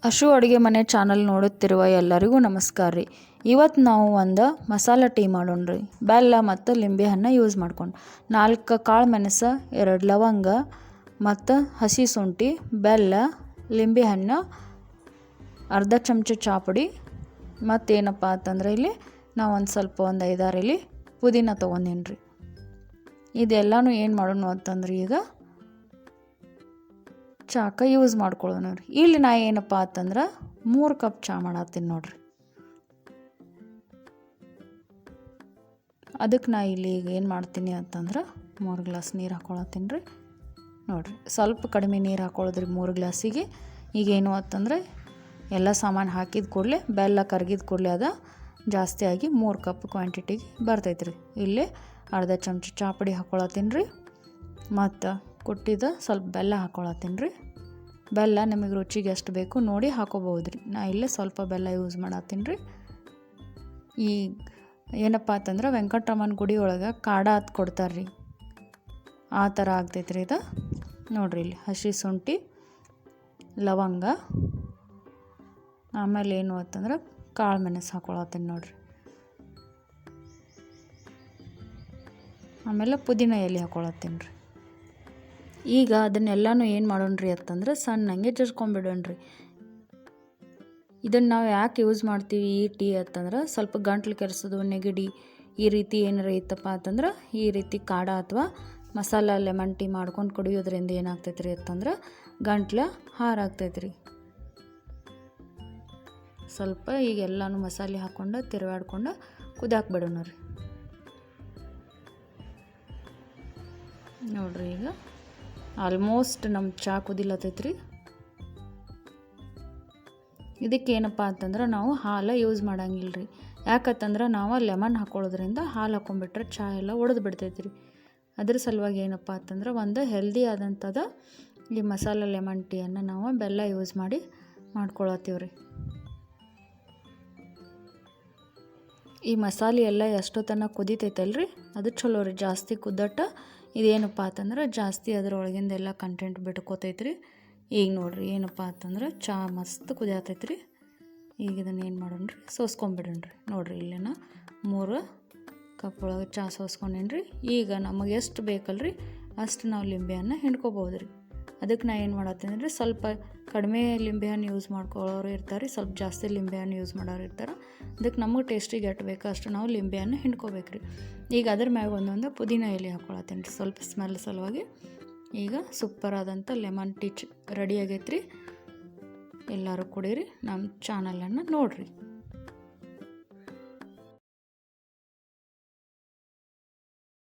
ಅಶು ಅಡುಗೆ ಮನೆ ಚಾನಲ್ ನೋಡುತ್ತಿರುವ ಎಲ್ಲರಿಗೂ ನಮಸ್ಕಾರ ರೀ. ಇವತ್ತು ನಾವು ಒಂದು ಮಸಾಲೆ ಟೀ ಮಾಡೋಣ್ರಿ. ಬೆಲ್ಲ ಮತ್ತು ಲಿಂಬೆಹಣ್ಣು ಯೂಸ್ ಮಾಡ್ಕೊಂಡು 4 ಕಾಳು ಮೆಣಸು, 2 ಲವಂಗ ಮತ್ತು ಹಸಿ ಶುಂಠಿ, ಬೆಲ್ಲ, ಲಿಂಬೆಹಣ್ಣು, ಅರ್ಧ ಚಮಚ ಚಾಪುಡಿ ಮತ್ತೇನಪ್ಪ ಅಂತಂದ್ರೆ ಇಲ್ಲಿ ನಾವು ಒಂದು 5-6 ಎಲೆ ಪುದೀನ ತೊಗೊಂಡೀನಿ ರೀ. ಇದೆಲ್ಲನೂ ಏನು ಮಾಡೋಣ ಅಂತಂದ್ರೆ ಈಗ ಚಾಕ ಯೂಸ್ ಮಾಡ್ಕೊಳ್ಳೋಣ ರೀ. ಇಲ್ಲಿ ನಾ ಏನಪ್ಪ ಅಂತಂದ್ರೆ 3 ಕಪ್ ಚಹಾ ಮಾಡತ್ತೀನಿ ನೋಡ್ರಿ. ಅದಕ್ಕೆ ನಾ ಇಲ್ಲಿ ಈಗ ಏನು ಮಾಡ್ತೀನಿ ಅಂತಂದ್ರೆ 3 ಗ್ಲಾಸ್ ನೀರು ಹಾಕ್ಕೊಳತ್ತೀನಿ ರೀ. ನೋಡಿರಿ, ಸ್ವಲ್ಪ ಕಡಿಮೆ ನೀರು ಹಾಕ್ಕೊಳ್ಳೋದ್ರಿ 3 ಗ್ಲಾಸಿಗೆ. ಈಗೇನು ಅಂತಂದರೆ ಎಲ್ಲ ಸಾಮಾನು ಹಾಕಿದ ಕೂಡಲೇ ಬೆಲ್ಲ ಕರಗಿದ ಕೂಡಲೇ ಅದು ಜಾಸ್ತಿ ಆಗಿ 3 ಕಪ್ ಕ್ವಾಂಟಿಟಿಗೆ ಬರ್ತೈತೆ ರೀ. ಇಲ್ಲಿ ಅರ್ಧ ಚಮಚ ಚಾಪುಡಿ ಹಾಕ್ಕೊಳತ್ತೀನಿ ರೀ. ಮತ್ತು ಕುಟ್ಟಿದ ಸ್ವಲ್ಪ ಬೆಲ್ಲ ಹಾಕ್ಕೊಳತ್ತೀನಿ ರೀ. ಬೆಲ್ಲ ನಿಮಗೆ ರುಚಿಗೆ ಎಷ್ಟು ಬೇಕು ನೋಡಿ ಹಾಕೋಬಹುದು ರೀ. ನಾ ಇಲ್ಲೇ ಸ್ವಲ್ಪ ಬೆಲ್ಲ ಯೂಸ್ ಮಾಡತ್ತೀನಿ ರೀ. ಈಗ ಏನಪ್ಪ ಅಂತಂದ್ರೆ ವೆಂಕಟರಮಣ ಗುಡಿ ಒಳಗೆ ಕಾಡ ಹತ್ತು ಕೊಡ್ತಾರೆ ರೀ, ಆ ಥರ ಆಗ್ತೈತೆ ರೀ ಇದು. ನೋಡಿರಿ, ಇಲ್ಲಿ ಹಸಿ ಶುಂಠಿ, ಲವಂಗ, ಆಮೇಲೆ ಏನು ಅಂತಂದ್ರೆ ಕಾಳು ಮೆಣಸು ಹಾಕ್ಕೊಳತ್ತೀನಿ ನೋಡಿರಿ. ಆಮೇಲೆ ಪುದೀನ ಎಲೆ ಹಾಕ್ಕೊಳತ್ತೀನಿ ರೀ. ಈಗ ಅದನ್ನೆಲ್ಲನೂ ಏನು ಮಾಡೋಣ್ರಿ ಅಂತಂದ್ರೆ ಸಣ್ಣಂಗೆ ಜಜ್ಕೊಂಬಿಡೋಣ್ರಿ. ಇದನ್ನು ನಾವು ಯಾಕೆ ಯೂಸ್ ಮಾಡ್ತೀವಿ ಈ ಟೀ ಅಂತಂದ್ರೆ ಸ್ವಲ್ಪ ಗಂಟ್ಲು ಕೆರೆಸೋದು, ನೆಗಡಿ ಈ ರೀತಿ ಏನಾರ ಇತ್ತಪ್ಪ ಅಂತಂದ್ರೆ ಈ ರೀತಿ ಕಾಡ ಅಥವಾ ಮಸಾಲ ಲೆಮನ್ ಟೀ ಮಾಡ್ಕೊಂಡು ಕುಡಿಯೋದ್ರಿಂದ ಏನಾಗ್ತೈತೆ ರೀ ಅಂತಂದ್ರೆ ಗಂಟ್ಲು ಹಾರಾಗ್ತೈತೆ ರೀ. ಸ್ವಲ್ಪ ಈಗ ಎಲ್ಲನೂ ಮಸಾಲೆ ಹಾಕ್ಕೊಂಡು ತಿರುವಾಡ್ಕೊಂಡು ಕುದಾಕ್ ಬಿಡೋಣ ರೀ. ನೋಡಿರಿ, ಈಗ ಆಲ್ಮೋಸ್ಟ್ ನಮ್ಮ ಚಹಾ ಕುದಿಲತ್ತೈತೆ ರೀ. ಇದಕ್ಕೆ ಏನಪ್ಪ ಅಂತಂದ್ರೆ ನಾವು ಹಾಲು ಯೂಸ್ ಮಾಡಂಗಿಲ್ಲ ರೀ. ಯಾಕಂತಂದ್ರೆ ನಾವು ಲೆಮನ್ ಹಾಕ್ಕೊಳ್ಳೋದ್ರಿಂದ ಹಾಲು ಹಾಕ್ಕೊಂಡ್ಬಿಟ್ರೆ ಚಹಾ ಎಲ್ಲ ಒಡೆದು ಬಿಡ್ತೈತೆ ರೀ. ಅದ್ರ ಸಲುವಾಗಿ ಏನಪ್ಪ ಅಂತಂದ್ರೆ ಒಂದು ಹೆಲ್ದಿ ಆದಂಥದ್ದು ಈ ಮಸಾಲೆ ಲೆಮನ್ ಟೀಯನ್ನು ನಾವು ಬೆಲ್ಲ ಯೂಸ್ ಮಾಡಿ ಮಾಡ್ಕೊಳತ್ತೀವಿ ರೀ. ಈ ಮಸಾಲೆ ಎಲ್ಲ ಎಷ್ಟೊತ್ತನ ಕುದಿತೈತಲ್ರಿ ಅದು ಚಲೋ ರೀ. ಜಾಸ್ತಿ ಕುದ್ದಟ್ಟ ಇದೇನಪ್ಪ ಅಂತಂದ್ರೆ ಜಾಸ್ತಿ ಅದರೊಳಗಿಂದೆಲ್ಲ ಕಂಟೆಂಟ್ ಬಿಟ್ಕೋತೈತೆ ರೀ. ಈಗ ನೋಡಿರಿ ಏನಪ್ಪ ಅಂತಂದ್ರೆ ಚಹಾ ಮಸ್ತ್ ಕುದಿಯತೈತೆ ರೀ. ಈಗ ಇದನ್ನು ಏನು ಮಾಡೋಣ ರೀ, ಸೋಸ್ಕೊಂಬಿಡೋಣ ರೀ. ನೋಡಿರಿ, ಇಲ್ಲೇನ 3 ಕಪ್ ಒಳಗೆ ಚಹಾ ಸೋಸ್ಕೊಂಡೇನಿ ರೀ. ಈಗ ನಮಗೆ ಎಷ್ಟು ಬೇಕಲ್ರಿ ಅಷ್ಟು ನಾವು ಲಿಂಬೆಹಣ್ಣು ಹಿಂಡ್ಕೋಬೋದು ರೀ. ಅದಕ್ಕೆ ನಾ ಏನು ಮಾಡತ್ತೀನಿ ರೀ, ಸ್ವಲ್ಪ ಕಡಿಮೆ ಲಿಂಬೆಹಣ್ಣು ಯೂಸ್ ಮಾಡ್ಕೊಳ್ಳೋರು ಇರ್ತಾರೆ, ಸ್ವಲ್ಪ ಜಾಸ್ತಿ ಲಿಂಬೆಹಣ್ಣು ಯೂಸ್ ಮಾಡೋರು ಇರ್ತಾರೆ. ಅದಕ್ಕೆ ನಮಗೆ ಟೇಸ್ಟಿಗೆ ಎಷ್ಟು ಬೇಕೋ ಅಷ್ಟು ನಾವು ಲಿಂಬೆಹಣ್ಣು ಹಿಂಡ್ಕೋಬೇಕು ರೀ. ಈಗ ಅದ್ರ ಮ್ಯಾಗ ಒಂದೊಂದು ಪುದೀನ ಎಲೆ ಹಾಕ್ಕೊಳತ್ತೀನಿ ರೀ ಸ್ವಲ್ಪ ಸ್ಮೆಲ್ ಸಲುವಾಗಿ. ಈಗ ಸೂಪರ್ ಆದಂಥ ಲೆಮನ್ ಟೀ ರೆಡಿ ಆಗೈತೆ ರೀ. ಎಲ್ಲರೂ ಕುಡೀರಿ, ನಮ್ಮ ಚಾನಲನ್ನು ನೋಡಿರಿ.